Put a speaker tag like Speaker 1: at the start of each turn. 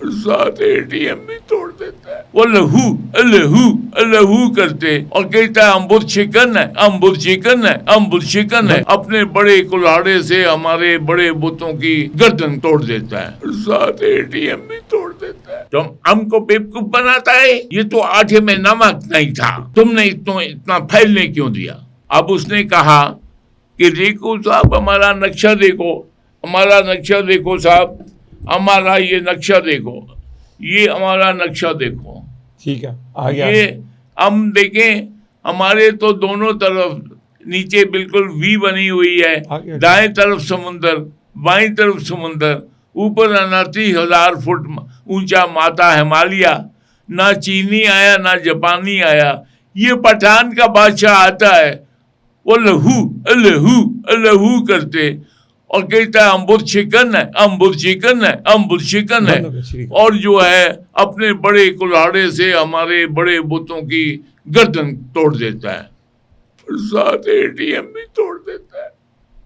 Speaker 1: साथ एटीएम भी तोड़ देता है। वो लहू लहू लहू करते और कहता है अम्बुद चिकन है, अम्बुद चिकन है, अम्बुद चिकन है। अपने बड़े कुल्हाड़े से हमारे बड़े बुतों की गर्दन तोड़ देता है, साथ एटीएम भी तोड़ देता है। तुम हमको बेवकूफ बनाता है, ये तो आटे में नमक नहीं था, तुमने इतना फैलने क्यों दिया। अब उसने कहा कि देखो साहब हमारा नक्शा देखो, हमारा नक्शा देखो साहब, हमारा ये नक्शा देखो, ये हमारा नक्शा देखो।
Speaker 2: ठीक है, आ गया।
Speaker 1: ये हम देखें, हमारे तो दोनों तरफ नीचे बिल्कुल वी बनी हुई है, दाएं तरफ समुंदर, बाईं तरफ समुंदर, ऊपर 29,000 फुट ऊंचा माता हिमालय। ना चीनी आया ना जापानी आया, ये पठान का बादशाह आता है, वो लहू लहू लहू करते और कहता है अम्बुद चिकन है, अम्बुद चिकन है, अम्बुद चिकन है। और जो है अपने बड़े कुल्हाड़े से हमारे बड़े बुतों की गर्दन तोड़ देता है, साथ एटीएम भी तोड़